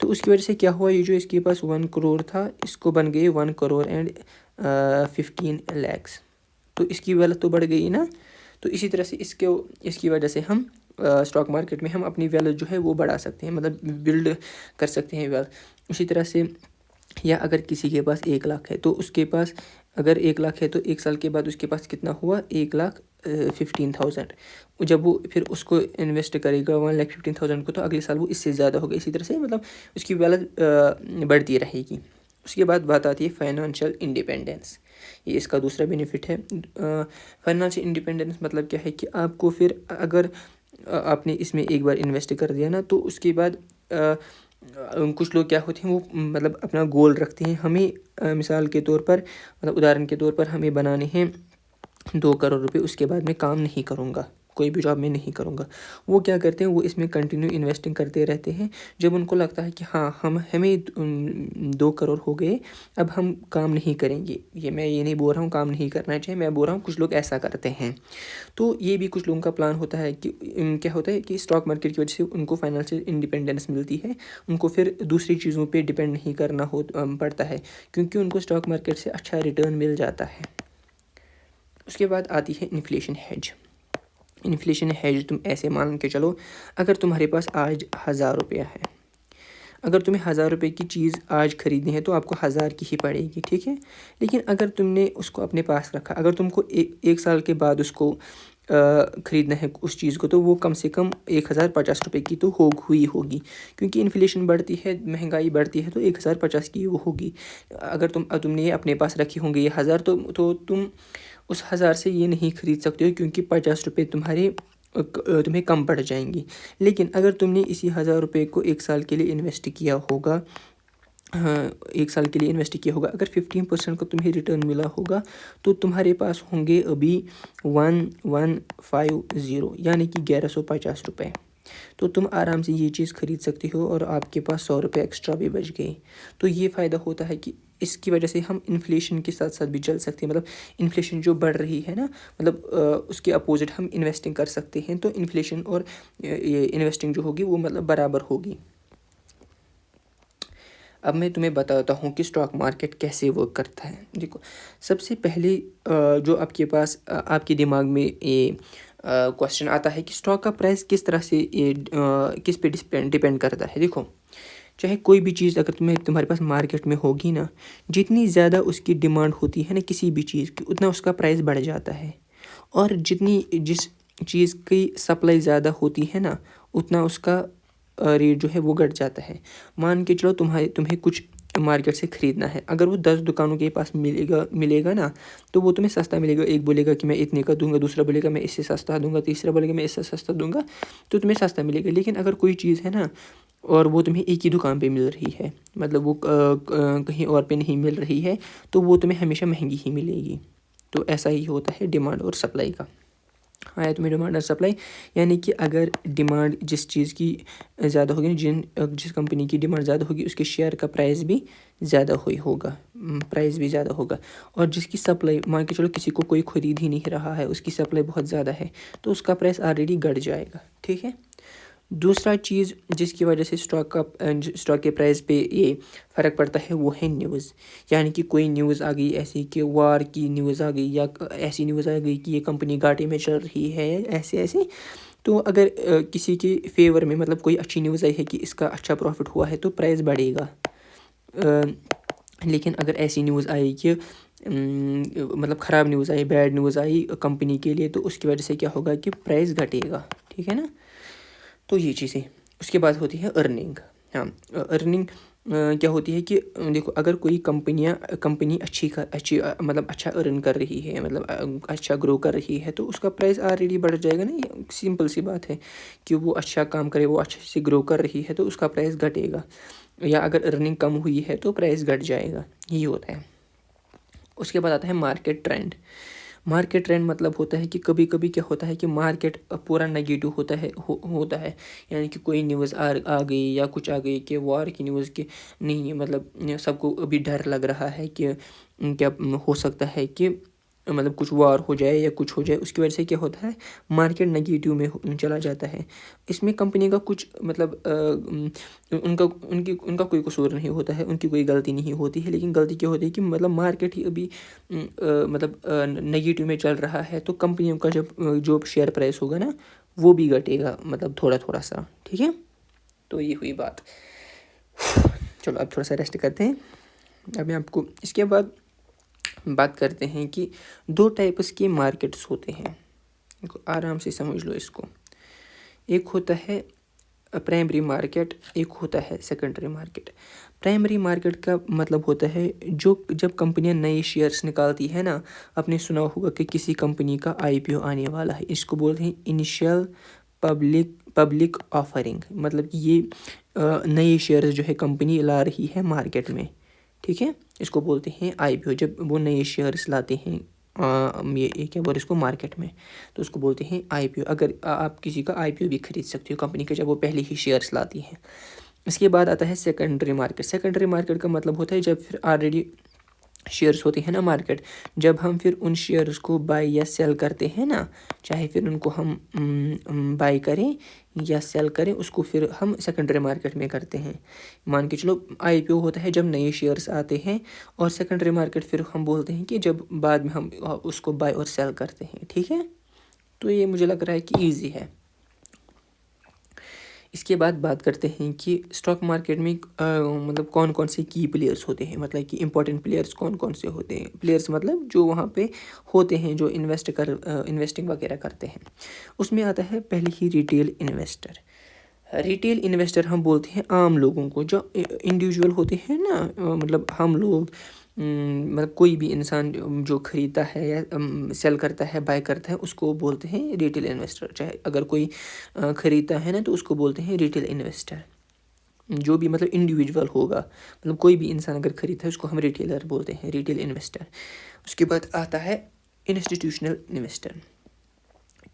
تو اس کی وجہ سے کیا ہوا, یہ جو اس کے پاس 1 کروڑ تھا اس کو بن گئی 1 کروڑ اینڈ 15 lakhs. تو اس کی ویلتھ تو بڑھ گئی نا. تو اسی طرح سے اس کی وجہ سے ہم اسٹاک مارکیٹ میں ہم اپنی ویلتھ جو ہے وہ بڑھا سکتے ہیں, مطلب بلڈ کر سکتے ہیں ویلتھ. اسی طرح سے یا اگر کسی کے پاس 1 لاکھ ہے تو اس کے پاس اگر 1 لاکھ ہے تو 1 سال کے بعد اس کے پاس کتنا ہوا, 1,15,000. جب وہ پھر اس کو انویسٹ کرے گا 1,15,000 کو, تو اگلے سال وہ اس سے زیادہ ہوگا. اسی طرح سے مطلب اس کی ویلتھ بڑھتی رہے گی. اس کے بعد بات آتی ہے فائنانشیل انڈیپینڈنس. یہ اس کا دوسرا بینیفٹ ہے. فائنانشیل انڈیپینڈنس مطلب کیا ہے کہ آپ کو پھر اگر آپ نے اس میں ایک بار انویسٹ کر دیا نا, تو اس کے بعد کچھ لوگ کیا ہوتے ہیں وہ مطلب اپنا گول رکھتے ہیں. ہمیں مثال کے طور پر مطلب ادھارن کے طور پر ہمیں بنانے ہیں 2 کروڑ روپے, اس کے بعد میں کام نہیں کروں گا, کوئی بھی جاب میں نہیں کروں گا. وہ کیا کرتے ہیں, وہ اس میں کنٹینیو انویسٹنگ کرتے رہتے ہیں. جب ان کو لگتا ہے کہ ہاں ہمیں 2 کروڑ ہو گئے, اب ہم کام نہیں کریں گے. میں یہ نہیں بول رہا ہوں کام نہیں کرنا چاہیے, میں بول رہا ہوں کچھ لوگ ایسا کرتے ہیں. تو یہ بھی کچھ لوگوں کا پلان ہوتا ہے کہ کیا ہوتا ہے کہ اسٹاک مارکیٹ کی وجہ سے ان کو فائنانشیل انڈیپینڈنس ملتی ہے. ان کو پھر دوسری چیزوں پہ ڈپینڈ نہیں کرنا پڑتا ہے, کیونکہ ان کو اسٹاک مارکیٹ سے اچھا ریٹرن مل جاتا ہے. اس کے بعد آتی ہے انفلیشن ہیج. انفلیشن ہیج تم ایسے مان کے چلو, اگر تمہارے پاس آج 1,000 روپیہ ہے, اگر تمہیں 1,000 روپے کی چیز آج خریدنی ہے تو آپ کو 1,000 کی ہی پڑے گی, ٹھیک ہے. لیکن اگر تم نے اس کو اپنے پاس رکھا, اگر تم کو 1 سال کے بعد اس کو خریدنا ہے اس چیز کو, تو وہ کم سے کم 1,050 روپے کی تو ہوگی, کیونکہ انفلیشن بڑھتی ہے, مہنگائی بڑھتی ہے, تو 1,050 کی وہ ہوگی. اگر تم نے یہ اپنے پاس رکھی ہوں گے یہ 1,000, تو تم اس 1,000 سے یہ نہیں خرید سکتے ہو, کیونکہ 50 روپے تمہیں کم پڑ جائیں گی. لیکن اگر تم نے اسی 1,000 روپے کو 1 سال کے لیے انویسٹ کیا ہوگا, 1 سال کے لیے انویسٹ کیا ہوگا, اگر 15% کو تمہیں ریٹرن ملا ہوگا, تو تمہارے پاس ہوں گے ابھی 1,150 یعنی کہ 1,150 روپے. تو تم آرام سے یہ چیز خرید سکتے ہو اور آپ کے پاس 100 روپے ایکسٹرا بھی بچ گئے. تو یہ فائدہ ہوتا ہے کہ اس کی وجہ سے ہم انفلیشن کے ساتھ ساتھ بھی چل سکتے ہیں. مطلب انفلیشن جو بڑھ رہی ہے نا, مطلب اس کے اپوزٹ ہم انویسٹنگ کر سکتے ہیں. تو انفلیشن اور یہ انویسٹنگ جو ہوگی وہ مطلب برابر ہوگی. اب میں تمہیں بتاتا ہوں کہ اسٹاک مارکیٹ کیسے ورک کرتا ہے. دیکھو, سب سے پہلے جو آپ کے پاس آپ کے دماغ میں یہ کوشچن آتا ہے کہ اسٹاک کا پرائس کس طرح سے کس پہ ڈپینڈ کرتا ہے. دیکھو, چاہے کوئی بھی چیز اگر تمہارے پاس مارکیٹ میں ہوگی نا, جتنی زیادہ اس کی ڈیمانڈ ہوتی ہے نا کسی بھی چیز کی, اتنا اس کا پرائس بڑھ جاتا ہے. اور جس چیز کی سپلائی زیادہ ہوتی ہے نا, اتنا اس کا ریٹ جو ہے وہ گھٹ جاتا ہے. مان کے چلو تمہیں کچھ مارکیٹ سے خریدنا ہے, اگر وہ 10 دکانوں کے پاس ملے گا نا, تو وہ تمہیں سستا ملے گا. ایک بولے گا کہ میں اتنے کا دوں گا, دوسرا بولے گا میں اس سے سستا دوں گا, تیسرا بولے گا میں اس سے سستا دوں گا, تو تمہیں سستا ملے گا. لیکن اگر کوئی چیز ہے نا اور وہ تمہیں ایک ہی دکان پہ مل رہی ہے, مطلب وہ کہیں اور پہ نہیں مل رہی ہے, تو وہ تمہیں ہمیشہ مہنگی ہی ملے گی. تو ایسا ہی ہوتا ہے ڈیمانڈ اور سپلائی کا. آیا تمہیں ڈیمانڈ اور سپلائی, یعنی کہ اگر ڈیمانڈ جس چیز کی زیادہ ہوگی, جس کمپنی کی ڈیمانڈ زیادہ ہوگی, اس کے شیئر کا پرائس بھی زیادہ ہوگا. اور جس کی سپلائی, مان کے چلو کسی کو کوئی خرید ہی نہیں رہا ہے, اس کی سپلائی بہت زیادہ ہے, تو اس کا پرائس آلریڈی گھٹ جائے گا, ٹھیک ہے. دوسرا چیز جس کی وجہ سے اسٹاک کے پرائس پہ یہ فرق پڑتا ہے وہ ہے نیوز. یعنی کہ کوئی نیوز آ گئی ایسی کہ وار کی نیوز آ گئی, یا ایسی نیوز آ گئی کہ یہ کمپنی گھاٹے میں چل رہی ہے, ایسے. تو اگر کسی کے فیور میں مطلب کوئی اچھی نیوز آئی ہے کہ اس کا اچھا پروفٹ ہوا ہے, تو پرائس بڑھے گا. لیکن اگر ایسی نیوز آئی کہ مطلب خراب نیوز آئی, بیڈ نیوز آئی کمپنی کے لیے, تو اس کی وجہ سے کیا ہوگا کہ پرائس گھٹے گا, ٹھیک ہے نا. تو یہ چیزیں. اس کے بعد ہوتی ہے ارننگ. ارننگ کیا ہوتی ہے کہ دیکھو, اگر کوئی کمپنی اچھی مطلب اچھا ارن کر رہی ہے, مطلب اچھا گرو کر رہی ہے, تو اس کا پرائس آلریڈی بڑھ جائے گا نا. یہ سمپل سی بات ہے کہ وہ اچھا کام کرے, وہ اچھے سے گرو کر رہی ہے, تو اس کا پرائس گھٹے گا. یا اگر ارننگ کم ہوئی ہے تو پرائس گھٹ جائے گا. یہی ہوتا ہے. اس کے بعد آتا ہے مارکیٹ ٹرینڈ. مارکیٹ ٹرینڈ مطلب ہوتا ہے کہ کبھی کبھی کیا ہوتا ہے کہ مارکیٹ پورا نگیٹو ہوتا ہے. یعنی کہ کوئی نیوز آ گئی یا کچھ آ گئی کہ وار کی نیوز کہ نہیں, مطلب سب کو ابھی ڈر لگ رہا ہے کہ کیا ہو سکتا ہے کہ مطلب کچھ وار ہو جائے یا کچھ ہو جائے، اس کی وجہ سے کیا ہوتا ہے، مارکیٹ نگیٹیو میں چلا جاتا ہے۔ اس میں کمپنی کا کچھ مطلب ان کا کوئی قصور نہیں ہوتا ہے، ان کی کوئی غلطی نہیں ہوتی ہے، لیکن غلطی کیا ہوتی ہے کہ مطلب مارکیٹ ہی ابھی مطلب نگیٹیو میں چل رہا ہے، تو کمپنیوں کا جو شیئر پرائس ہوگا نا وہ بھی گھٹے گا، مطلب تھوڑا سا، ٹھیک ہے۔ تو یہ ہوئی بات۔ چلو اب تھوڑا سا ریسٹ کرتے ہیں۔ اب میں آپ کو اس کے بعد بات کرتے ہیں کہ 2 ٹائپس کے مارکیٹس ہوتے ہیں، آرام سے سمجھ لو اس کو۔ ایک ہوتا ہے پرائمری مارکیٹ، ایک ہوتا ہے سیکنڈری مارکیٹ۔ پرائمری مارکیٹ کا مطلب ہوتا ہے جب کمپنیاں نئے شیئرس نکالتی ہے نا، آپ نے سنا ہوگا کہ کسی کمپنی کا IPO آنے والا ہے، اس کو بولتے ہیں انیشیل پبلک آفرنگ، مطلب کہ یہ نئے شیئرز جو ہے کمپنی لا رہی ہے مارکیٹ میں، ٹھیک ہے، اس کو بولتے ہیں IPO۔ جب وہ نئے شیئرس لاتے ہیں یہ کیا بولتے اس کو مارکیٹ میں، تو اس کو بولتے ہیں IPO۔ اگر آپ کسی کا IPO بھی خرید سکتے ہو کمپنی کا، جب وہ پہلے ہی شیئرس لاتی ہے۔ اس کے بعد آتا ہے سیکنڈری مارکیٹ۔ سیکنڈری مارکیٹ کا مطلب ہوتا ہے جب پھر آلریڈی شیئرس ہوتے ہیں نا مارکیٹ، جب ہم پھر ان شیئرس کو بائی یا سیل کرتے ہیں نا، چاہے پھر ان کو ہم بائی کریں یا سیل کریں، اس کو پھر ہم سیکنڈری مارکیٹ میں کرتے ہیں۔ مان کے چلو IPO ہوتا ہے جب نئے شیئرس آتے ہیں، اور سیکنڈری مارکیٹ پھر ہم بولتے ہیں کہ جب بعد میں ہم اس کو بائی اور سیل کرتے ہیں، ٹھیک ہے۔ تو یہ مجھے لگ رہا ہے کہ ایزی ہے۔ اس کے بعد بات کرتے ہیں کہ اسٹاک مارکیٹ میں مطلب کون کون سے کی پلیئرس ہوتے ہیں، مطلب کہ امپورٹنٹ پلیئرس کون کون سے ہوتے ہیں۔ پلیئرس مطلب جو وہاں پہ ہوتے ہیں، جو انویسٹنگ وغیرہ کرتے ہیں۔ اس میں آتا ہے پہلے ہی ریٹیل انویسٹر۔ ریٹیل انویسٹر ہم بولتے ہیں عام لوگوں کو، جو انڈیویجول ہوتے ہیں نا، مطلب ہم لوگ، مطلب کوئی بھی انسان جو خریدتا ہے یا سیل کرتا ہے، بائی کرتا ہے، اس کو بولتے ہیں ریٹیل انویسٹر۔ چاہے اگر کوئی خریدتا ہے نا تو اس کو بولتے ہیں ریٹیل انویسٹر، جو بھی مطلب انڈیویجول ہوگا، مطلب کوئی بھی انسان اگر خریدتا ہے اس کو ہم ریٹیلر بولتے ہیں، ریٹیل انویسٹر۔ اس کے بعد آتا ہے انسٹیٹیوشنل انویسٹر۔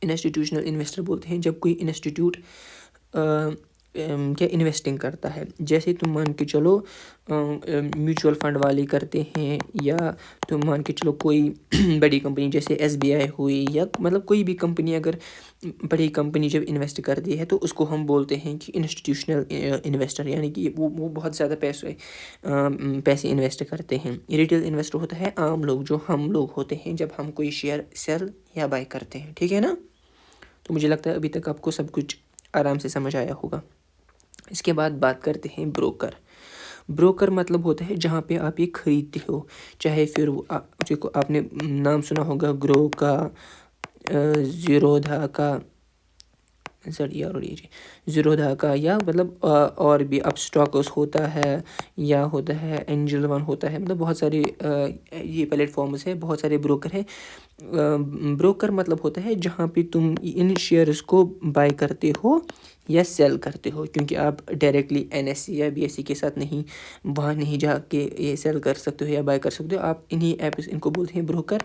انسٹیٹیوشنل انویسٹر بولتے ہیں جب کوئی انسٹیٹیوٹ کیا انویسٹنگ کرتا ہے، جیسے تم مان کے چلو میوچول فنڈ والے کرتے ہیں، یا تم مان کے چلو کوئی بڑی کمپنی جیسے SBI ہوئی، یا مطلب کوئی بھی کمپنی اگر بڑی کمپنی جب انویسٹ کرتی ہے تو اس کو ہم بولتے ہیں کہ انسٹیٹیوشنل انویسٹر، یعنی کہ وہ بہت زیادہ پیسے انویسٹ کرتے ہیں۔ ریٹیل انویسٹر ہوتا ہے عام لوگ، جو ہم لوگ ہوتے ہیں جب ہم کوئی شیئر سیل یا بائی کرتے ہیں، ٹھیک ہے نا۔ تو مجھے لگتا ہے ابھی تک آپ کو سب کچھ آرام سے سمجھ آیا ہوگا۔ اس کے بعد بات کرتے ہیں بروکر۔ بروکر مطلب ہوتا ہے جہاں پہ آپ یہ خریدتے ہو، چاہے پھر آپ نے نام سنا ہوگا گرو کا، زیرودھا کا، زیرودھا کا، یا مطلب اور بھی اپ اسٹاکس ہوتا ہے، یا ہوتا ہے اینجل ون ہوتا ہے، مطلب بہت سارے یہ پلیٹ فارمز ہیں، بہت سارے بروکر ہیں۔ بروکر مطلب ہوتا ہے جہاں پہ تم ان شیئرز کو بائی کرتے ہو یا سیل کرتے ہو، کیونکہ آپ ڈائریکٹلی NSE یا BSE کے ساتھ وہاں نہیں جا کے یہ سیل کر سکتے ہو یا بائی کر سکتے ہو، آپ انہی ایپس ان کو بولتے ہیں بروکر۔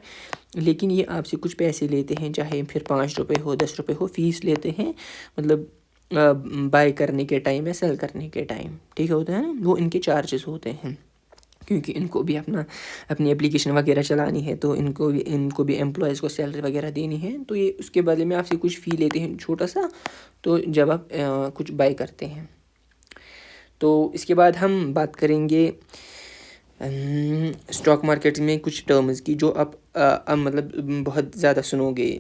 لیکن یہ آپ سے کچھ پیسے لیتے ہیں، چاہے پھر 5 روپے ہو 10 روپے ہو، فیس لیتے ہیں، مطلب بائی کرنے کے ٹائم یا سیل کرنے کے ٹائم، ٹھیک ہوتا ہے نا، وہ ان کے چارجز ہوتے ہیں، کیونکہ ان کو بھی اپنی اپلیکیشن وغیرہ چلانی ہے، تو ان کو بھی امپلائیز کو سیلری وغیرہ دینی ہے، تو یہ اس کے بدلے میں آپ سے کچھ فی لیتے ہیں چھوٹا سا، تو جب آپ کچھ بائی کرتے ہیں۔ تو اس کے بعد ہم بات کریں گے اسٹاک مارکیٹ میں کچھ ٹرمز کی، جو آپ مطلب بہت زیادہ سنو گے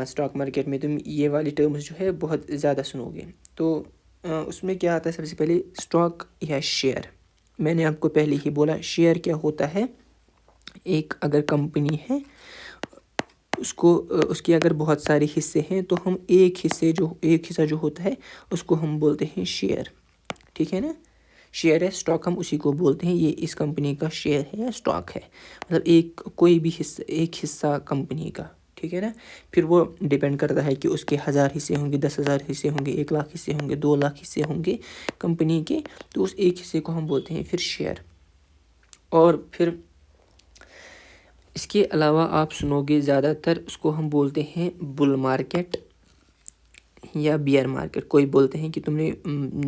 اسٹاک مارکیٹ میں، تم یہ والی ٹرمز جو ہے بہت زیادہ سنو گے۔ تو اس میں کیا آتا ہے، سب سے پہلے اسٹاک یا شیئر۔ میں نے آپ کو پہلے ہی بولا شیئر کیا ہوتا ہے، ایک اگر کمپنی ہے، اس کے اگر بہت سارے حصے ہیں، تو ہم ایک حصہ جو ہوتا ہے اس کو ہم بولتے ہیں شیئر، ٹھیک ہے نا۔ شیئر ہے، اسٹاک ہم اسی کو بولتے ہیں، یہ اس کمپنی کا شیئر ہے یا اسٹاک ہے، مطلب کوئی بھی ایک حصہ کمپنی کا، ٹھیک ہے نا۔ پھر وہ ڈیپینڈ کرتا ہے کہ اس کے 1000 حصے ہوں گے، 10,000 حصے ہوں گے، 1,00,000 حصے ہوں گے، 2,00,000 حصے ہوں گے کمپنی کے، تو اس ایک حصے کو ہم بولتے ہیں پھر شیئر۔ اور پھر اس کے علاوہ آپ سنو گے زیادہ تر اس کو ہم بولتے ہیں بل مارکیٹ یا بیئر مارکیٹ. کوئی بولتے ہیں کہ تم نے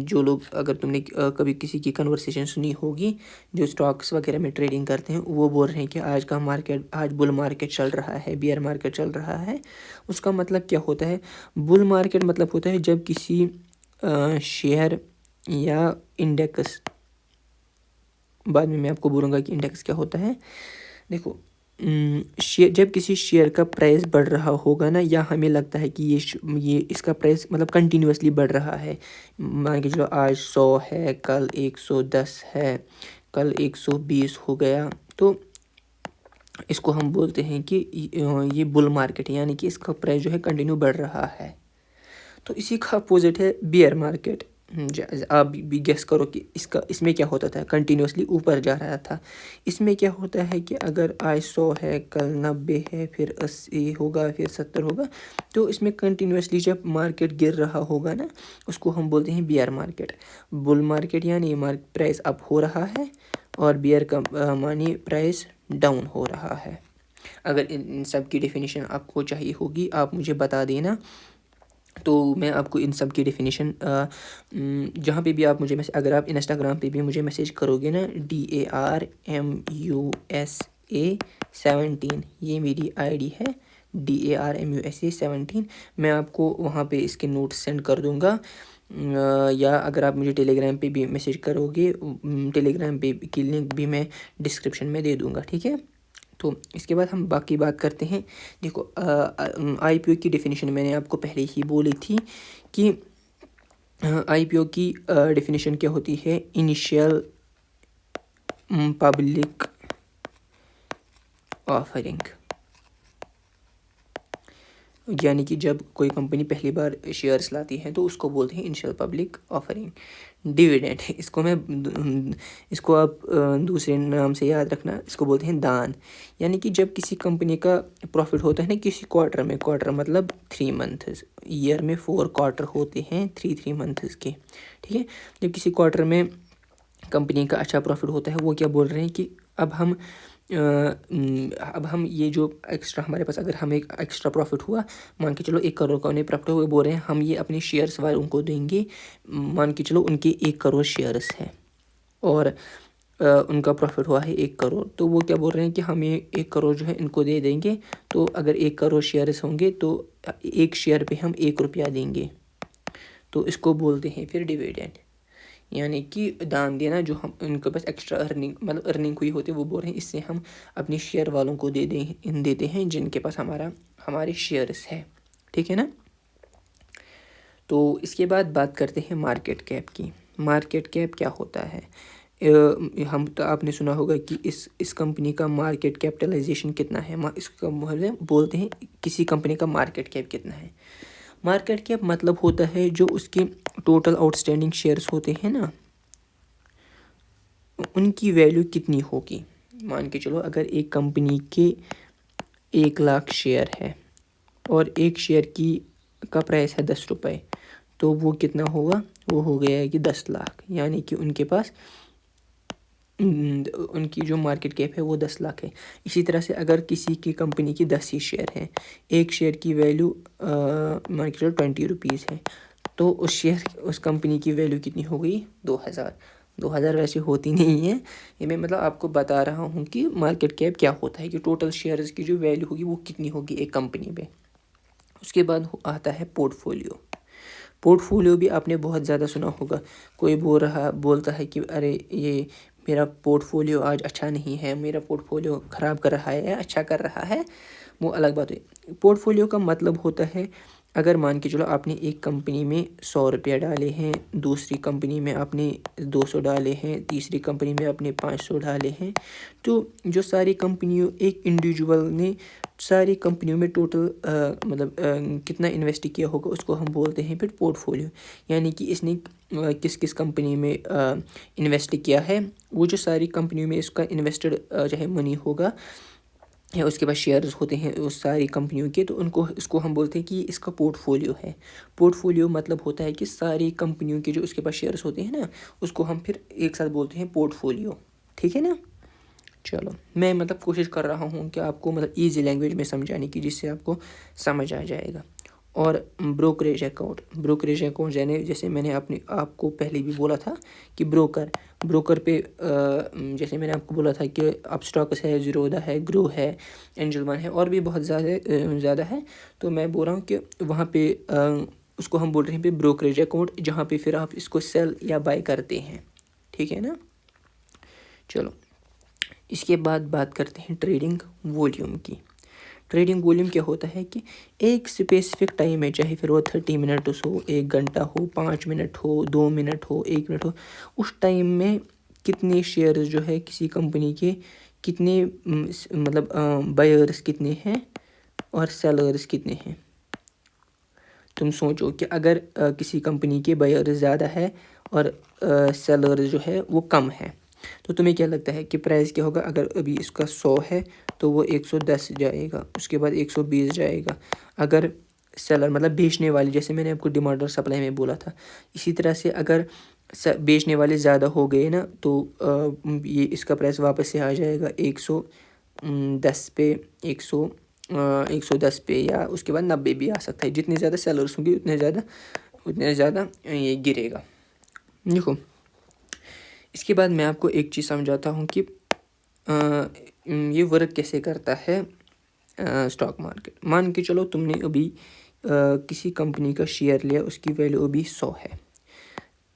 جو لوگ اگر تم نے کبھی کسی کی کنورسیشن سنی ہوگی جو اسٹاکس وغیرہ میں ٹریڈنگ کرتے ہیں, وہ بول رہے ہیں کہ آج کا مارکیٹ, آج بل مارکیٹ چل رہا ہے, بیئر مارکیٹ چل رہا ہے. اس کا مطلب کیا ہوتا ہے؟ بل مارکیٹ مطلب ہوتا ہے جب کسی شیئر یا انڈیکس, بعد میں آپ کو بولوں گا کہ انڈیکس کیا ہوتا ہے. دیکھو, جب کسی شیئر کا پرائس بڑھ رہا ہوگا نا, یا ہمیں لگتا ہے کہ یہ اس کا پرائس مطلب کنٹینیوسلی بڑھ رہا ہے, مان کے چلو آج 100 ہے, کل 110 ہے, کل 120 ہو گیا, تو اس کو ہم بولتے ہیں کہ یہ بل مارکیٹ ہے, یعنی کہ اس کا پرائس جو ہے کنٹینیو بڑھ رہا ہے. تو اسی کا اپوزٹ ہے بیئر مارکیٹ. آپ بھی گیس کرو کہ اس میں کیا ہوتا تھا, کنٹینیوسلی اوپر جا رہا تھا. اس میں کیا ہوتا ہے کہ اگر آج 100 ہے, کل 90 ہے, پھر 80 ہوگا, پھر 70 ہوگا, تو اس میں کنٹینیوسلی جب مارکیٹ گر رہا ہوگا نا, اس کو ہم بولتے ہیں بیئر مارکیٹ. بل مارکیٹ یعنی پرائس اپ ہو رہا ہے, اور بیئر کا معنی پرائس ڈاؤن ہو رہا ہے. اگر ان سب کی ڈیفینیشن آپ کو چاہیے ہوگی, آپ مجھے بتا دینا, تو میں آپ کو ان سب کی ڈیفینیشن جہاں پہ بھی آپ مجھے اگر آپ انسٹاگرام پہ بھی مجھے میسیج کرو گے نا, DARMUSA17, یہ میری ID ہے, DARMUSA17, میں آپ کو وہاں پہ اس کے نوٹس سینڈ کر دوں گا. یا اگر آپ مجھے ٹیلی گرام پہ بھی میسیج کرو گے, ٹیلی گرام پہ کی لنک بھی میں ڈسکرپشن میں دے دوں گا, ٹھیک ہے. تو اس کے بعد ہم باقی بات کرتے ہیں. دیکھو, IPO کی ڈیفینیشن میں نے آپ کو پہلے ہی بولی تھی کہ IPO کی ڈیفینیشن کیا ہوتی ہے, انیشیل پبلک آفرنگ, یعنی کہ جب کوئی کمپنی پہلی بار شیئرز لاتی ہے تو اس کو بولتے ہیں انیشیل پبلک آفرنگ. ڈیویڈنڈ, اس کو آپ دوسرے نام سے یاد رکھنا, اس کو بولتے ہیں دان. یعنی کہ جب کسی کمپنی کا پروفٹ ہوتا ہے نا کسی کوارٹر میں, کوارٹر مطلب 3 منتھز, ایئر میں 4 کوارٹر ہوتے ہیں 3 منتھز کے, ٹھیک ہے. جب کسی کوارٹر میں کمپنی کا اچھا پروفٹ ہوتا ہے, وہ کیا بول رہے ہیں کہ اب ہم یہ جو ایکسٹرا ہمارے پاس, اگر ہمیں ایکسٹرا پروفٹ ہوا, مان کے چلو 1 کروڑ کا انہیں پروفٹ ہوا, بول رہے ہیں ہم یہ اپنے شیئرس والوں کو دیں گے, مان کے چلو ان کے 1 کروڑ شیئرس ہیں اور ان کا پروفٹ ہوا ہے 1 کروڑ, تو وہ کیا بول رہے ہیں کہ ہم یہ 1 کروڑ جو ہے ان کو دے دیں گے. تو اگر 1 کروڑ شیئرس ہوں گے تو 1 شیئر پہ ہم 1 روپیہ دیں گے, تو اس کو بولتے ہیں پھر ڈیویڈنڈ, یعنی کہ دان دینا. جو ہم ان کے پاس ایکسٹرا ارننگ ہوئی ہوتی ہے, وہ بول رہے ہیں اس سے ہم اپنے شیئر والوں کو دیتے ہیں جن کے پاس ہمارے شیئرس ہے, ٹھیک ہے نا. تو اس کے بعد بات کرتے ہیں مارکیٹ کیپ کی. مارکیٹ کیپ کیا ہوتا ہے؟ تو آپ نے سنا ہوگا کہ اس کمپنی کا مارکیٹ کیپٹلائزیشن کتنا ہے, اس کا بولتے ہیں کسی کمپنی کا مارکیٹ کیپ کتنا ہے. مارکیٹ کیپ مطلب ہوتا ہے جو اس کے ٹوٹل آؤٹ اسٹینڈنگ شیئرس ہوتے ہیں نا, ان کی ویلیو کتنی ہوگی. مان کے چلو اگر ایک کمپنی کے 1 لاکھ شیئر ہے اور ایک شیئر کا پرائس ہے 10 روپے, تو وہ کتنا ہوگا, وہ ہو گیا ہے کہ 10 لاکھ, یعنی کہ ان کے پاس ان کی جو مارکیٹ کیپ ہے وہ 10 لاکھ ہے. اسی طرح سے اگر کسی کی کمپنی کی 10 ہی شیئر ہیں, ایک شیئر کی ویلیو مان کے چلو 20 روپیز ہے, تو اس کمپنی کی ویلیو کتنی ہو گئی, 2000 ویسے ہوتی نہیں ہے, یہ میں مطلب آپ کو بتا رہا ہوں کہ مارکیٹ کیپ کیا ہوتا ہے, کہ ٹوٹل شیئرز کی جو ویلیو ہوگی وہ کتنی ہوگی ایک کمپنی پہ. اس کے بعد آتا ہے پورٹ فولیو. پورٹ فولیو بھی آپ نے بہت زیادہ سنا ہوگا. کوئی بولتا ہے کہ ارے یہ میرا پورٹ فولیو آج اچھا نہیں ہے, میرا پورٹ فولیو خراب کر رہا ہے یا اچھا کر رہا ہے, وہ الگ بات ہے. پورٹ فولیو کا مطلب ہوتا ہے اگر مان کے چلو آپ نے ایک کمپنی میں 100 روپیہ ڈالے ہیں, دوسری کمپنی میں آپ نے 200 ڈالے ہیں, تیسری کمپنی میں آپ نے 500 ڈالے ہیں, تو جو ساری کمپنیوں ایک انڈیویجول نے ساری کمپنیوں میں ٹوٹل مطلب کتنا انویسٹ کیا ہوگا, اس کو ہم بولتے ہیں پھر پورٹ فولیو. یعنی کہ اس نے کس کمپنی میں انویسٹ کیا ہے, وہ جو ساری کمپنیوں میں اس کا انویسٹڈ چاہے منی ہوگا یا اس کے پاس شیئرز ہوتے ہیں اس ساری کمپنیوں کے, تو اس کو ہم بولتے ہیں کہ اس کا پورٹ فولیو ہے. پورٹ فولیو مطلب ہوتا ہے کہ ساری کمپنیوں کے جو اس کے پاس شیئرز ہوتے ہیں نا, اس کو ہم پھر ایک ساتھ بولتے ہیں پورٹ فولیو, ٹھیک ہے نا. چلو, میں مطلب کوشش کر رہا ہوں کہ آپ کو مطلب ایزی لینگویج میں سمجھانے کی, جس سے آپ کو سمجھ آ جائے گا. اور بروکریج اکاؤنٹ یعنی جیسے میں نے آپ کو پہلے بھی بولا تھا کہ بروکر پہ جیسے میں نے آپ کو بولا تھا کہ اپ اسٹاکس ہے، زیرودا ہے، گرو ہے، اینجل ون ہے، اور بھی بہت زیادہ ہے. تو میں بول رہا ہوں کہ وہاں پہ اس کو ہم بول رہے ہیں بروکریج اکاؤنٹ، جہاں پہ پھر آپ اس کو سیل یا بائی کرتے ہیں. ٹھیک ہے نا. چلو اس کے بعد بات کرتے ہیں ٹریڈنگ والیوم کی. ٹریڈنگ والیوم کیا ہوتا ہے کہ ایک اسپیسیفک ٹائم ہے، چاہے پھر وہ 30 منٹس ہو، 1 گھنٹہ ہو، 5 منٹ ہو، 2 منٹ ہو، 1 منٹ ہو، اس ٹائم میں کتنے شیئرز جو ہے کسی کمپنی کے کتنے مطلب بائرس کتنے ہیں اور سیلرز کتنے ہیں. تم سوچو کہ اگر کسی کمپنی کے بائرز زیادہ ہے اور سیلرز جو ہے وہ کم ہے، تو تمہیں کیا لگتا ہے کہ پرائز کیا ہوگا؟ اگر ابھی اس کا 100 ہے تو وہ 110 جائے گا، اس کے بعد 120 جائے گا. اگر سیلر مطلب بیچنے والی، جیسے میں نے آپ کو ڈیمانڈ اور سپلائی میں بولا تھا، اسی طرح سے اگر بیچنے والے زیادہ ہو گئے نا تو یہ اس کا پرائس واپس سے آ جائے گا 110 پہ، 110 پہ، یا اس کے بعد 90 بھی آ سکتا ہے. جتنے زیادہ سیلرز ہوں گے اتنے زیادہ یہ گرے گا. دیکھو اس کے بعد میں آپ کو ایک چیز سمجھاتا ہوں کہ یہ ورک کیسے کرتا ہے اسٹاک مارکیٹ. مان کے چلو تم نے ابھی کسی کمپنی کا شیئر لیا، اس کی ویلیو ابھی 100 ہے،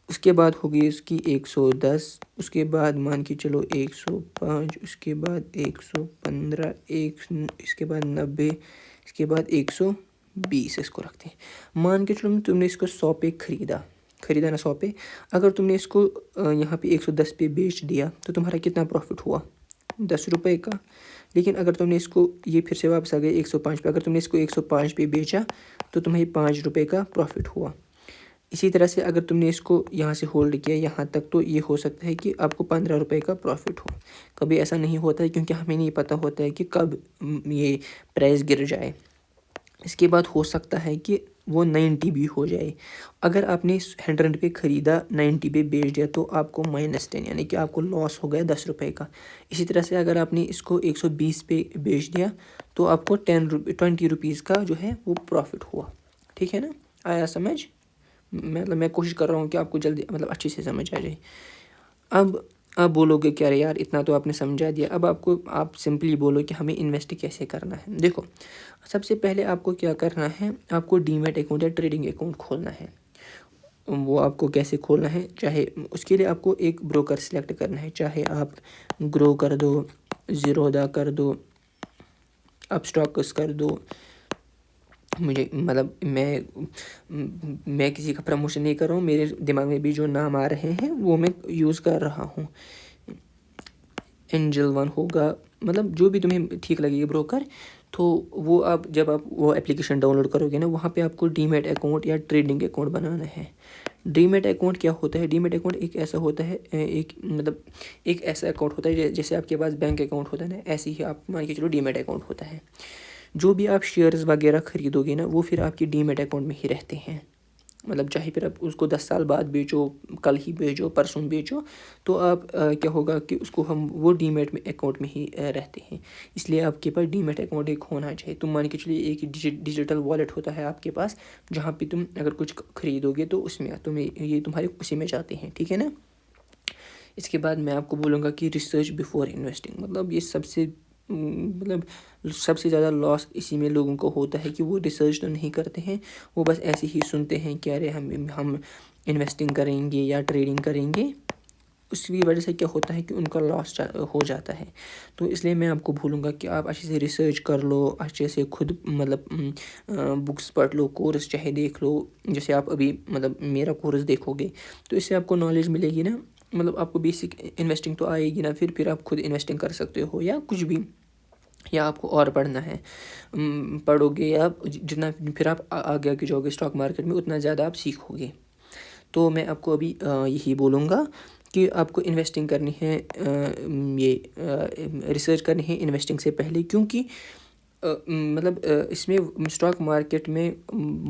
اس کے بعد ہوگی اس کی 110، اس کے بعد مان کے چلو 105، اس کے بعد 115، اس کے بعد 90، اس کے بعد 120 اس کو رکھتے ہیں. مان کے چلو تم نے اس کو 100 پہ خریدا نا 100 پہ. اگر تم نے اس کو یہاں پہ 110 پہ بیچ دیا تو تمہارا کتنا پروفٹ ہوا؟ 10 روپے کا. لیکن اگر تم نے اس کو یہ پھر سے واپس آ گئے 105 پہ، اگر تم نے اس کو 105 پہ بیچا تو تمہیں 5 روپے کا پروفٹ ہوا. اسی طرح سے اگر تم نے اس کو یہاں سے ہولڈ کیا یہاں تک تو یہ ہو سکتا ہے کہ آپ کو 15 روپے کا پروفٹ ہو. کبھی ایسا نہیں ہوتا ہے کیونکہ ہمیں نہیں پتہ ہوتا ہے کہ کب یہ پرائز گر جائے. اس کے بعد ہو سکتا ہے کہ وہ 90 بھی ہو جائے. اگر آپ نے 100 پہ خریدا 90 پہ بیچ دیا تو آپ کو -10 یعنی کہ آپ کو لاس ہو گیا 10 روپے کا. اسی طرح سے اگر آپ نے اس کو 120 پہ بیچ دیا تو آپ کو 20 روپیز کا جو ہے وہ پروفٹ ہوا. ٹھیک ہے نا. آیا سمجھ؟ مطلب میں کوشش کر رہا ہوں کہ آپ کو جلدی مطلب اچھے سے سمجھ آ جائے. اب آپ بولو گے کیا یار اتنا تو آپ نے سمجھا دیا. اب آپ سمپلی بولو کہ ہمیں انویسٹ کیسے کرنا ہے. دیکھو سب سے پہلے آپ کو کیا کرنا ہے، آپ کو ڈیمیٹ اکاؤنٹ یا ٹریڈنگ اکاؤنٹ کھولنا ہے. وہ آپ کو کیسے کھولنا ہے، چاہے اس کے لیے آپ کو ایک بروکر سلیکٹ کرنا ہے، چاہے آپ گرو کر دو، زیرودا کر دو، اپ اسٹاکس کر دو. مجھے مطلب میں کسی کا پروموشن نہیں کر رہا ہوں، میرے دماغ میں بھی جو نام آ رہے ہیں وہ میں یوز کر رہا ہوں. اینجل ون ہوگا، مطلب جو بھی تمہیں ٹھیک لگے گا بروکر. تو وہ جب آپ وہ اپلیکیشن ڈاؤن لوڈ کرو گے نا، وہاں پہ آپ کو ڈیمیٹ اکاؤنٹ یا ٹریڈنگ اکاؤنٹ بنانا ہے. ڈیمیٹ اکاؤنٹ کیا ہوتا ہے؟ ڈیمیٹ اکاؤنٹ ایک ایسا ہوتا ہے، ایک ایسا اکاؤنٹ ہوتا ہے جیسے آپ کے پاس بینک اکاؤنٹ ہوتا ہے نا، ایسے ہی آپ مان کے چلو ڈیمیٹ اکاؤنٹ ہوتا ہے. جو بھی آپ شیئرز وغیرہ خریدو گے نا وہ پھر آپ کی ڈیمیٹ اکاؤنٹ میں ہی رہتے ہیں. مطلب چاہے پھر آپ اس کو 10 سال بعد بیچو، کل ہی بیچو، پرسوں بیچو، تو آپ کیا ہوگا کہ اس کو وہ ڈیمیٹ اکاؤنٹ میں ہی رہتے ہیں. اس لیے آپ کے پاس ڈیمیٹ اکاؤنٹ ایک ہونا چاہیے. تم مان کے چلیے ایک ڈیجیٹل والیٹ ہوتا ہے آپ کے پاس، جہاں پہ تم اگر کچھ خریدو گے تو اس میں یہ تمہارے اسی میں جاتے ہیں. ٹھیک ہے نا. اس کے بعد میں آپ کو بولوں گا کہ ریسرچ بیفور انویسٹنگ. مطلب یہ سب سے زیادہ لاس اسی میں لوگوں کو ہوتا ہے کہ وہ ریسرچ تو نہیں کرتے ہیں، وہ بس ایسے ہی سنتے ہیں کہ ارے ہم انویسٹنگ کریں گے یا ٹریڈنگ کریں گے. اس کی وجہ سے کیا ہوتا ہے کہ ان کا لاس ہو جاتا ہے. تو اس لیے میں آپ کو بولوں گا کہ آپ اچھے سے ریسرچ کر لو، اچھے سے خود مطلب بکس پڑھ لو، کورس چاہے دیکھ لو. جیسے آپ ابھی مطلب میرا کورس دیکھو گے تو اس سے آپ کو نالج ملے گی نا. مطلب آپ کو بیسک انویسٹنگ تو آئے گی نا، پھر آپ خود انویسٹنگ کر سکتے ہو یا کچھ بھی، یا آپ کو اور پڑھنا ہے. پڑھو گے یا جتنا پھر آپ آگے جاؤ گے اسٹاک مارکیٹ میں اتنا زیادہ آپ سیکھو گے. تو میں آپ کو ابھی یہی بولوں گا کہ آپ کو انویسٹنگ کرنی ہے، یہ ریسرچ کرنی ہے انویسٹنگ سے پہلے. کیونکہ مطلب اس میں اسٹاک مارکیٹ میں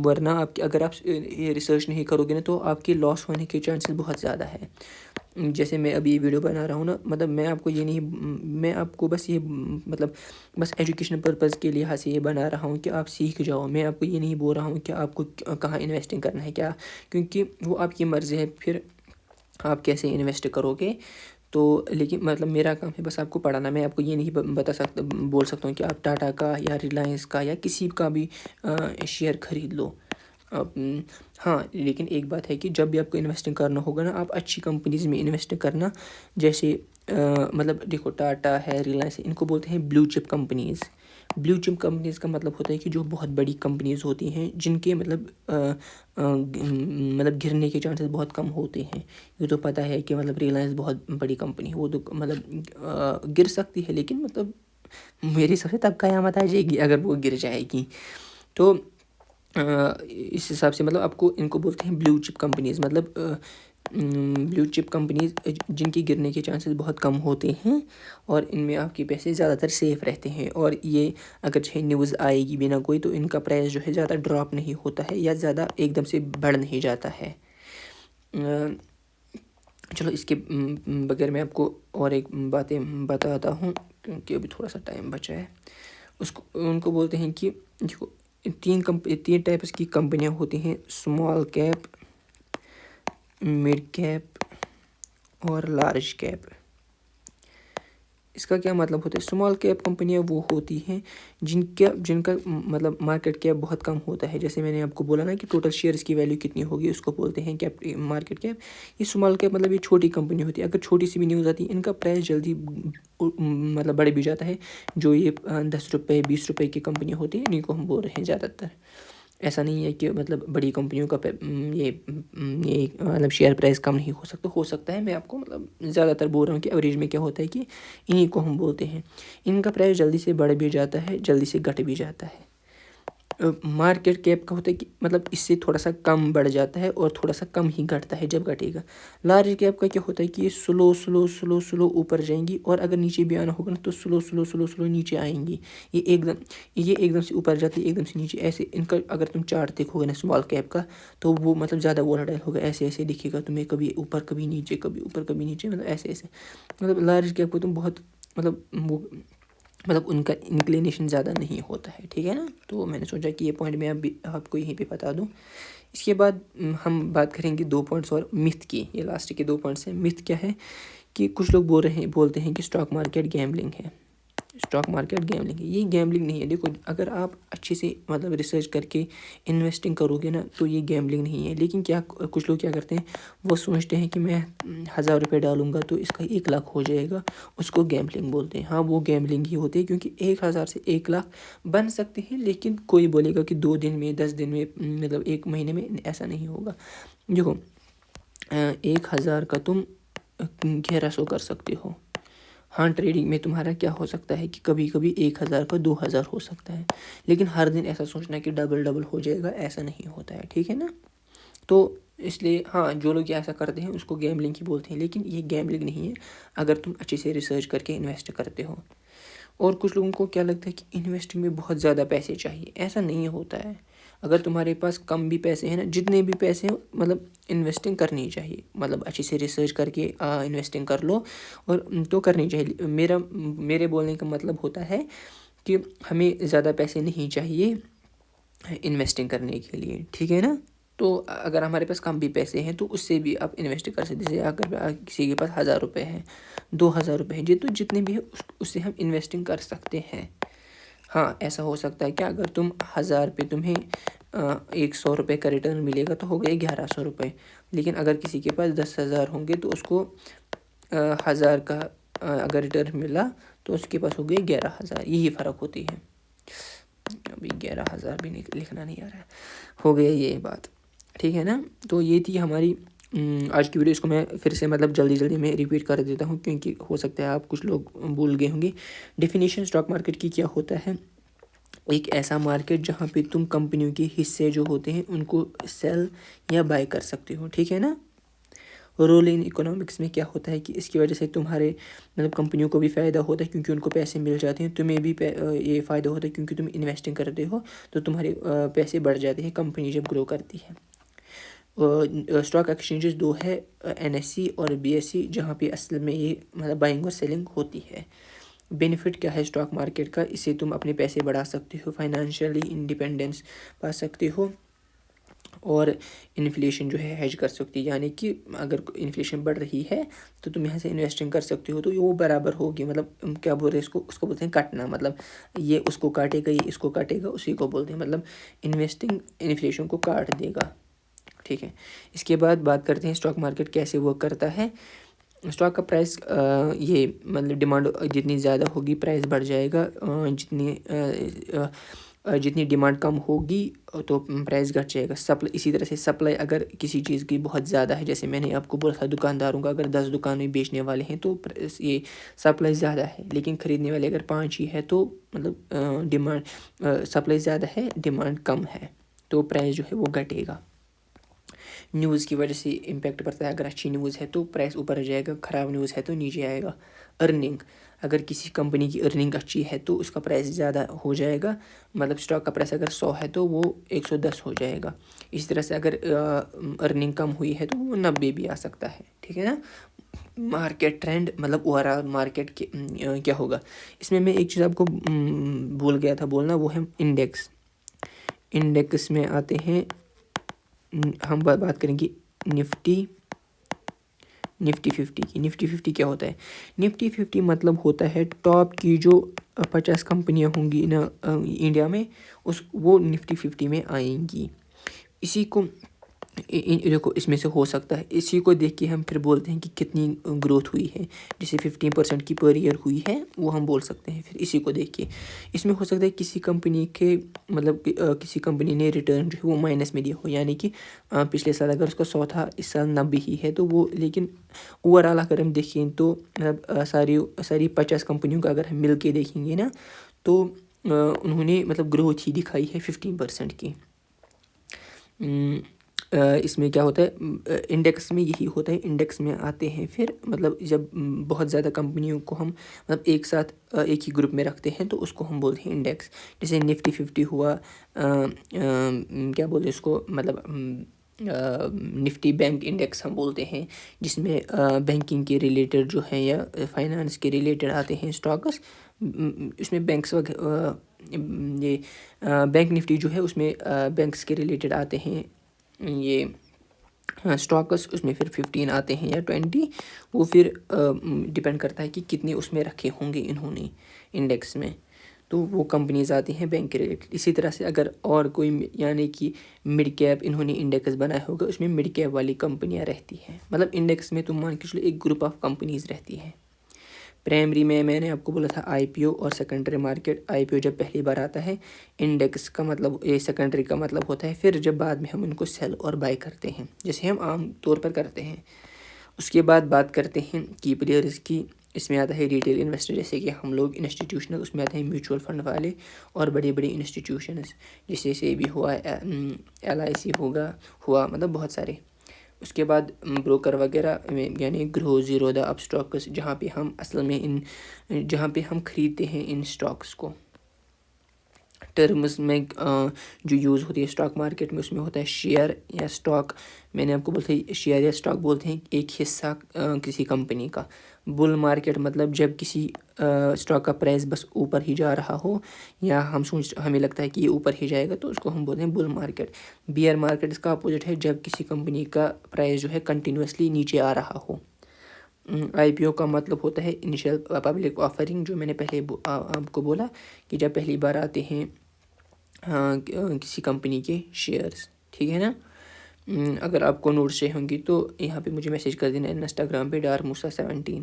ورنہ اگر آپ یہ ریسرچ نہیں کرو گے نا تو آپ کے لاس ہونے کے چانسز بہت زیادہ ہے. جیسے میں ابھی یہ ویڈیو بنا رہا ہوں نا، مطلب میں آپ کو یہ نہیں، میں آپ کو بس یہ مطلب بس ایجوکیشن پرپز کے لحاظ سے یہ بنا رہا ہوں کہ آپ سیکھ جاؤ. میں آپ کو یہ نہیں بول رہا ہوں کہ آپ کو کہاں انویسٹنگ کرنا ہے کیا، کیونکہ وہ آپ کی مرضی ہے پھر آپ کیسے انویسٹ کرو گے. تو لیکن مطلب میرا کام ہے بس آپ کو پڑھانا. میں آپ کو یہ نہیں بول سکتا ہوں کہ آپ ٹاٹا کا یا ریلائنس کا یا کسی کا بھی شیئر خرید لو. ہاں لیکن ایک بات ہے کہ جب بھی آپ کو انویسٹنگ کرنا ہوگا نا، آپ اچھی کمپنیز میں انویسٹ کرنا. جیسے مطلب دیکھو ٹاٹا ہے، ریلائنس ہے، ان کو بولتے ہیں بلیو چپ کمپنیز. بلیو چپ کمپنیز کا مطلب ہوتا ہے کہ جو بہت بڑی کمپنیز ہوتی ہیں، جن کے مطلب گرنے کے چانسز بہت کم ہوتے ہیں. یہ تو پتہ ہے کہ مطلب ریلائنس بہت بڑی کمپنی ہے، وہ تو مطلب گر سکتی ہے، لیکن مطلب میری حساب سے تب قیامت آ جائے گی اگر وہ گر جائے گی. تو اس حساب سے مطلب آپ کو ان کو بولتے ہیں بلیو چپ کمپنیز. مطلب بلیو چپ کمپنیز جن کی گرنے کے چانسز بہت کم ہوتے ہیں، اور ان میں آپ کے پیسے زیادہ تر سیف رہتے ہیں. اور یہ اگر چاہے نیوز آئے گی بنا کوئی، تو ان کا پرائس جو ہے زیادہ ڈراپ نہیں ہوتا ہے یا زیادہ ایک دم سے بڑھ نہیں جاتا ہے. چلو اس کے بغیر میں آپ کو اور ایک باتیں بتاتا ہوں، کیونکہ ابھی تھوڑا سا ٹائم بچا ہے. ان کو بولتے ہیں کہ تین ٹائپس کی کمپنیاں ہوتی ہیں: اسمال کیپ، مڈ کیپ اور لارج کیپ. اس کا کیا مطلب ہوتا ہے؟ اسمال کیپ کمپنیاں وہ ہوتی ہیں جن کا مطلب مارکیٹ کیپ بہت کم ہوتا ہے. جیسے میں نے آپ کو بولا نا کہ ٹوٹل شیئرز کی ویلیو کتنی ہوگی، اس کو بولتے ہیں مارکیٹ کیپ. یہ اسمال کیپ مطلب یہ چھوٹی کمپنی ہوتی ہے. اگر چھوٹی سی بھی نیوز آتی ہے، ان کا پرائس جلدی مطلب بڑھ بھی جاتا ہے. جو یہ 10 روپے 20 روپے کی کمپنی ہوتی ہیں، انہیں کو ہم بول رہے ہیں زیادہ تر. ایسا نہیں ہے کہ مطلب بڑی کمپنیوں کا یہ مطلب شیئر پرائس کم نہیں ہو سکتا ہے. میں آپ کو مطلب زیادہ تر بول رہا ہوں کہ ایوریج میں کیا ہوتا ہے کہ انہیں کو ہم بولتے ہیں. ان کا پرائس جلدی سے بڑھ بھی جاتا ہے، جلدی سے گھٹ بھی جاتا ہے. مارکیٹ کیپ کا ہوتا ہے کہ مطلب اس سے تھوڑا سا کم بڑھ جاتا ہے اور تھوڑا سا کم ہی گھٹتا ہے جب گھٹے گا. لارج کیپ کا کیا ہوتا ہے کہ یہ سلو اوپر جائیں گی، اور اگر نیچے بھی آنا ہوگا نا تو سلو نیچے آئیں گی. یہ ایک دم سے اوپر جاتی ہے، ایک دم سے نیچے. ایسے ان کا اگر تم چارٹ دیکھو گے نا اسمال کیپ کا، تو وہ مطلب زیادہ وولٹائل ہوگا. ایسے دکھے گا تمہیں، کبھی اوپر کبھی نیچے، کبھی اوپر کبھی نیچے، مطلب ایسے. مطلب لارج کیپ کو تم بہت مطلب ان کا انکلینیشن زیادہ نہیں ہوتا ہے. ٹھیک ہے نا؟ تو میں نے سوچا کہ یہ پوائنٹ میں آپ کو یہیں پہ بتا دوں. اس کے بعد ہم بات کریں گے 2 پوائنٹس اور متھ کی. یہ لاسٹ کے 2 پوائنٹس ہیں. متھ کیا ہے کہ کچھ لوگ بولتے ہیں کہ اسٹاک مارکیٹ گیمبلنگ ہے. اسٹاک مارکیٹ گیمبلنگ ہے. یہ گیمبلنگ نہیں ہے. دیکھو اگر آپ اچھے سے مطلب ریسرچ کر کے انویسٹنگ کرو گے نا، تو یہ گیمبلنگ نہیں ہے. لیکن کچھ لوگ کیا کرتے ہیں، وہ سوچتے ہیں کہ میں 1000 روپے ڈالوں گا تو اس کا 1 لاکھ ہو جائے گا. اس کو گیمبلنگ بولتے ہیں. ہاں وہ گیمبلنگ ہی ہوتی ہے، کیونکہ 1000 سے 1 لاکھ بن سکتے ہیں، لیکن کوئی بولے گا کہ 2 دن میں، 10 دن میں، مطلب 1 مہینے میں ایسا نہیں ہوگا. دیکھو 1000 کا تم 1100 کر سکتے ہو. ہاں ٹریڈنگ میں تمہارا کیا ہو سکتا ہے کہ کبھی 1000 کا 2000 ہو سکتا ہے، لیکن ہر دن ایسا سوچنا کہ ڈبل ہو جائے گا، ایسا نہیں ہوتا ہے. ٹھیک ہے نا؟ تو اس لیے ہاں جو لوگ ایسا کرتے ہیں اس کو گیمبلنگ ہی بولتے ہیں، لیکن یہ گیمبلنگ نہیں ہے اگر تم اچھے سے ریسرچ کر کے انویسٹ کرتے ہو. اور کچھ لوگوں کو کیا لگتا ہے کہ انویسٹنگ میں بہت زیادہ پیسے چاہیے. ایسا نہیں ہوتا ہے. اگر تمہارے پاس کم بھی پیسے ہیں نا، جتنے بھی پیسے ہیں، مطلب انویسٹنگ کرنی چاہیے. مطلب اچھے سے ریسرچ کر کے انویسٹنگ کر لو، اور تو کرنی چاہیے. میرے بولنے کا مطلب ہوتا ہے کہ ہمیں زیادہ پیسے نہیں چاہیے انویسٹنگ کرنے کے لیے. ٹھیک ہے نا؟ تو اگر ہمارے پاس کم بھی پیسے ہیں تو اس سے بھی آپ انویسٹ کر سکتے. جیسے اگر کسی کے پاس 1000 روپے ہیں، 2000 روپے ہیں، تو جتنے بھی ہیں اس سے ہم انویسٹنگ کر سکتے ہیں. ہاں ایسا ہو سکتا ہے کہ اگر تم 1000 پہ تمہیں 100 روپے کا ریٹرن ملے گا تو ہو گئے 1100 روپے. لیکن اگر کسی کے پاس 10,000 ہوں گے تو اس کو 1000 کا اگر ریٹرن ملا تو اس کے پاس ہو گئے 11,000. یہی فرق ہوتی ہے. ابھی 11,000 بھی لکھنا نہیں آ رہا ہے. ہو گیا یہ بات. ٹھیک ہے نا؟ تو یہ تھی ہماری آج کی ویڈیو. اس کو میں پھر سے مطلب جلدی میں ریپیٹ کر دیتا ہوں، کیونکہ ہو سکتا ہے آپ کچھ لوگ بھول گئے ہوں گے. ڈیفینیشن اسٹاک مارکیٹ کی کیا ہوتا ہے: ایک ایسا مارکیٹ جہاں پہ تم کمپنیوں کے حصے جو ہوتے ہیں ان کو سیل یا بائی کر سکتے ہو. ٹھیک ہے نا؟ رول ان اکنامکس میں کیا ہوتا ہے کہ اس کی وجہ سے تمہارے مطلب کمپنیوں کو بھی فائدہ ہوتا ہے، کیونکہ ان کو پیسے مل جاتے ہیں. تمہیں بھی یہ فائدہ ہوتا ہے کیونکہ تم انویسٹنگ کرتے ہو، تو تمہارے پیسے بڑھ جاتے ہیں کمپنی جب گرو کرتی ہے. اسٹاک ایکسچینجز دو ہے، NSE اور BSE، جہاں پہ اصل میں یہ مطلب بائنگ اور سیلنگ ہوتی ہے۔ بینیفٹ کیا ہے اسٹاک مارکیٹ کا؟ اس سے تم اپنے پیسے بڑھا سکتے ہو، فائنینشیلی انڈیپینڈنس پا سکتے ہو، اور انفلیشن جو ہے ہیج کر سکتی ہے، یعنی کہ اگر انفلیشن بڑھ رہی ہے تو تم یہاں سے انویسٹنگ کر سکتے ہو، تو وہ برابر ہوگی، مطلب کیا بول رہے ہیں اس کو بولتے ہیں کٹنا، مطلب یہ اس کو کاٹے گا، یہ اس کو کاٹے گا، اسی کو بولتے ہیں مطلب انویسٹنگ انفلیشن کو کاٹ دے گا، ٹھیک ہے۔ اس کے بعد بات کرتے ہیں اسٹاک مارکیٹ کیسے ورک کرتا ہے۔ اسٹاک کا پرائس یہ مطلب ڈیمانڈ جتنی زیادہ ہوگی پرائس بڑھ جائے گا، جتنی ڈیمانڈ کم ہوگی تو پرائس گھٹ جائے گا۔ اسی طرح سے سپلائی اگر کسی چیز کی بہت زیادہ ہے، جیسے میں نے آپ کو بولا تھا دکانداروں کا اگر 10 دکانیں بیچنے والے ہیں تو یہ سپلائی زیادہ ہے، لیکن خریدنے والے اگر 5 ہی ہے تو مطلب ڈیمانڈ سپلائی زیادہ ہے، ڈیمانڈ کم ہے، تو پرائس جو ہے وہ گھٹے گا۔ نیوز کی وجہ سے امپیکٹ پڑتا ہے، اگر اچھی نیوز ہے تو پرائس اوپر آ جائے گا، خراب نیوز ہے تو نیچے آئے گا۔ ارننگ، اگر کسی کمپنی کی ارننگ اچھی ہے تو اس کا پرائس زیادہ ہو جائے گا، مطلب اسٹاک کا پرائس اگر 100 ہے تو وہ 110 ہو جائے گا۔ اسی طرح سے اگر ارننگ کم ہوئی ہے تو وہ 90 بھی آ سکتا ہے، ٹھیک ہے نا۔ مارکیٹ ٹرینڈ مطلب اوورآل مارکیٹ کے کیا ہوگا، اس میں ایک چیز آپ کو بھول گیا تھا بولنا، وہ ہے انڈیکس۔ انڈیکس میں آتے ہیں، ہم بات کریں گے نفٹی 50 کی۔ نفٹی 50 کیا ہوتا ہے؟ نفٹی 50 مطلب ہوتا ہے ٹاپ کی جو 50 کمپنیاں ہوں گی نا انڈیا میں، وہ نفٹی 50 میں آئیں گی۔ اسی کو دیکھو اس میں سے ہو سکتا ہے، اسی کو دیکھ کے ہم پھر بولتے ہیں کہ کتنی گروتھ ہوئی ہے، جیسے 15% کی پر ایئر ہوئی ہے وہ ہم بول سکتے ہیں۔ پھر اسی کو دیکھ کے اس میں ہو سکتا ہے کسی کمپنی کے مطلب کسی کمپنی نے ریٹرن جو ہے وہ مائنس میں دیا ہو، یعنی کہ پچھلے سال اگر اس کا 100 تھا، اس سال 90 ہی ہے، تو وہ لیکن اوورآل اگر ہم دیکھیں تو مطلب ساری 50 کمپنیوں کا اگر ہم مل کے دیکھیں گے نا تو انہوں نے مطلب گروتھ ہی دکھائی ہے 15% کی۔ اس میں کیا ہوتا ہے، انڈیکس میں یہی ہوتا ہے، انڈیکس میں آتے ہیں پھر مطلب جب بہت زیادہ کمپنیوں کو ہم مطلب ایک ساتھ ایک ہی گروپ میں رکھتے ہیں تو اس کو ہم بولتے ہیں انڈیکس۔ جیسے نفٹی 50 ہوا، کیا بولتے ہیں اس کو، مطلب نفٹی بینک انڈیکس ہم بولتے ہیں، جس میں بینکنگ کے ریلیٹڈ جو ہیں یا فائنانس کے ریلیٹڈ آتے ہیں اسٹاکس، اس میں بینکس یہ بینک نفٹی جو ہے اس میں بینکس کے ریلیٹڈ آتے ہیں یہ اسٹاکس، اس میں پھر 15 آتے ہیں یا 20، وہ پھر ڈیپینڈ کرتا ہے کہ کتنے اس میں رکھے ہوں گے انہوں نے انڈیکس میں، تو وہ کمپنیز آتی ہیں بینک کے ریلیٹڈ۔ اسی طرح سے اگر اور کوئی یعنی کہ مڈ کیپ انہوں نے انڈیکس بنایا ہوگا، اس میں مڈ کیپ والی کمپنیاں رہتی ہیں، مطلب انڈیکس میں تم مان کے چلو ایک گروپ آف کمپنیز رہتی ہیں۔ پرائمری میں نے آپ کو بولا تھا IPO اور سیکنڈری مارکیٹ۔ IPO جب پہلی بار آتا ہے، انڈیکس کا مطلب یہ سیکنڈری کا مطلب ہوتا ہے پھر جب بعد میں ہم ان کو سیل اور بائی کرتے ہیں، جیسے ہم عام طور پر کرتے ہیں۔ اس کے بعد بات کرتے ہیں کی پلیئرز کی، اس میں آتا ہے ریٹیل انویسٹر، جیسے کہ ہم لوگ انسٹیٹیوشنل، اس میں آتے ہیں میوچول فنڈ والے اور بڑے بڑے انسٹیٹیوشنز، جیسے SEBI ہوا، LIC ہوا مطلب بہت سارے۔ اس کے بعد بروکر وغیرہ میں یعنی گرو زیرو دا اپ اسٹاکس، جہاں پہ ہم اصل میں جہاں پہ ہم خریدتے ہیں ان اسٹاکس کو۔ ٹرمز میں جو یوز ہوتی ہے اسٹاک مارکیٹ میں، اس میں ہوتا ہے شیئر یا اسٹاک۔ میں نے آپ کو بولتا ہے شیئر یا اسٹاک بولتے ہیں ایک حصہ کسی کمپنی کا۔ بل مارکیٹ مطلب جب کسی اسٹاک کا پرائس بس اوپر ہی جا رہا ہو، یا ہمیں لگتا ہے کہ یہ اوپر ہی جائے گا تو اس کو ہم بولتے ہیں بل مارکیٹ۔ بیئر مارکیٹ اس کا اپوزٹ ہے، جب کسی کمپنی کا پرائس جو ہے کنٹینیوسلی نیچے آ رہا ہو۔ IPO کا مطلب ہوتا ہے انیشیل پبلک آفرنگ، جو میں نے پہلے آپ کو بولا کہ جب پہلی بار آتے ہیں کسی کمپنی کے شیئرز، ٹھیک ہے نا۔ اگر آپ کو نوٹس چاہیے ہوں گی تو یہاں پہ مجھے میسیج کر دینا انسٹاگرام پہ @musa17۔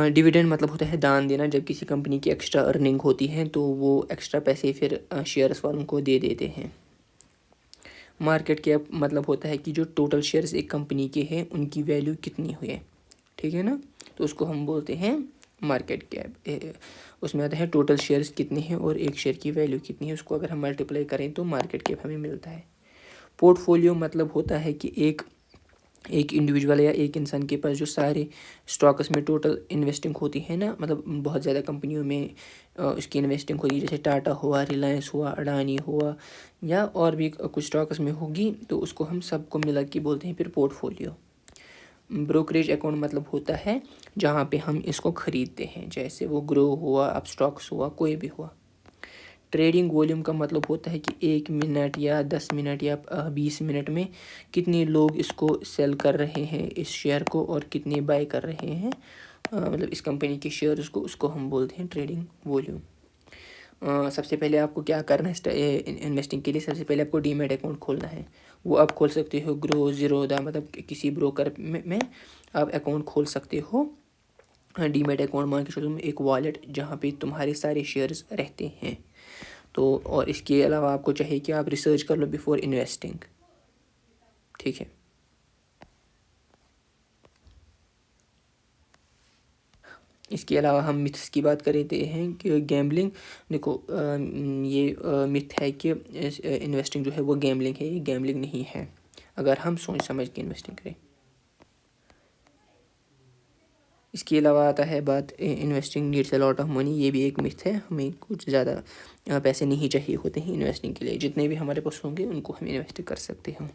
ڈیویڈنڈ مطلب ہوتا ہے دان دینا، جب کسی کمپنی کی ایکسٹرا ارننگ ہوتی ہے تو وہ ایکسٹرا پیسے پھر شیئرز والوں کو دے دیتے ہیں۔ مارکیٹ کیپ مطلب ہوتا ہے کہ جو ٹوٹل شیئرز ایک کمپنی کے ہیں ان کی ویلیو کتنی ہوئی ہے، ٹھیک ہے نا، تو اس کو ہم بولتے ہیں مارکیٹ کیپ۔ اس میں آتا ہے ٹوٹل شیئرز کتنے ہیں اور ایک شیئر کی ویلیو کتنی ہے، اس کو اگر ہم ملٹیپلائی کریں تو مارکیٹ کیپ ہمیں ملتا ہے۔ پورٹ فولیو مطلب ہوتا ہے کہ ایک ایک انڈیویجول یا ایک انسان کے پاس جو سارے اسٹاکس میں ٹوٹل انویسٹنگ ہوتی ہے نا، مطلب بہت زیادہ کمپنیوں میں اس کی انویسٹنگ ہوتی ہے، جیسے ٹاٹا ہوا، ریلائنس ہوا، اڈانی ہوا، یا اور بھی کچھ اسٹاکس میں ہوگی، تو اس کو ہم سب کو ملا کے بولتے ہیں پھر پورٹ فولیو۔ بروکریج اکاؤنٹ مطلب ہوتا ہے جہاں پہ ہم اس کو خریدتے ہیں، جیسے وہ گرو ہوا، اپ اسٹاکس ہوا، کوئی بھی ہوا۔ ٹریڈنگ والیوم کا مطلب ہوتا ہے کہ 1 منٹ یا 10 منٹ یا 20 منٹ میں کتنے لوگ اس کو سیل کر رہے ہیں اس شیئر کو، اور کتنے بائی کر رہے ہیں مطلب اس کمپنی کے شیئرز کو، اس کو ہم بولتے ہیں ٹریڈنگ والیوم۔ سب سے پہلے آپ کو کیا کرنا ہے انویسٹنگ کے لیے؟ سب سے پہلے آپ کو ڈی میٹ اکاؤنٹ کھولنا ہے۔ وہ آپ کھول سکتے ہو گرو، زیرودا، مطلب کسی بروکر میں آپ اکاؤنٹ کھول سکتے ہو۔ ڈی میٹ اکاؤنٹ مان کے چلو ایک والیٹ جہاں پہ تمہارے سارے شیئرز رہتے ہیں۔ تو اور اس کے علاوہ آپ کو چاہیے کہ آپ ریسرچ کر لو بیفور انویسٹنگ، ٹھیک ہے۔ اس کے علاوہ ہم متھس کی بات کرتے ہیں کہ گیمبلنگ، دیکھو یہ متھ ہے کہ انویسٹنگ جو ہے وہ گیمبلنگ ہے، یہ گیمبلنگ نہیں ہے اگر ہم سوچ سمجھ کے انویسٹنگ کریں۔ اس کے علاوہ آتا ہے بات investing needs a lot of money, یہ بھی ایک متھ ہے، ہمیں کچھ زیادہ پیسے نہیں چاہیے ہوتے ہیں انویسٹنگ کے لیے، جتنے بھی ہمارے پاس ہوں گے ان کو ہم انویسٹ کر سکتے ہیں۔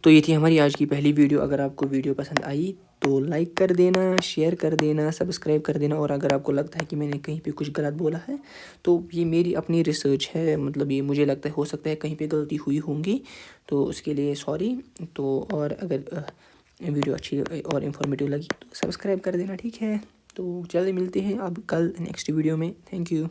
تو یہ تھی ہماری آج کی پہلی ویڈیو۔ اگر آپ کو ویڈیو پسند آئی تو لائک کر دینا، شیئر کر دینا، سبسکرائب کر دینا، اور اگر آپ کو لگتا ہے کہ میں نے کہیں پہ کچھ غلط بولا ہے تو یہ میری اپنی ریسرچ ہے، مطلب یہ مجھے لگتا ہے ہو سکتا ہے کہیں پہ غلطی ہوئی ہوں گی، تو اس کے لیے سوری۔ تو اور اگر ویڈیو اچھی اور انفارمیٹیو لگی تو سبسکرائب کر دینا، ٹھیک ہے۔ تو جلدی ملتے ہیں اب کل نیکسٹ ویڈیو میں، تھینک یو۔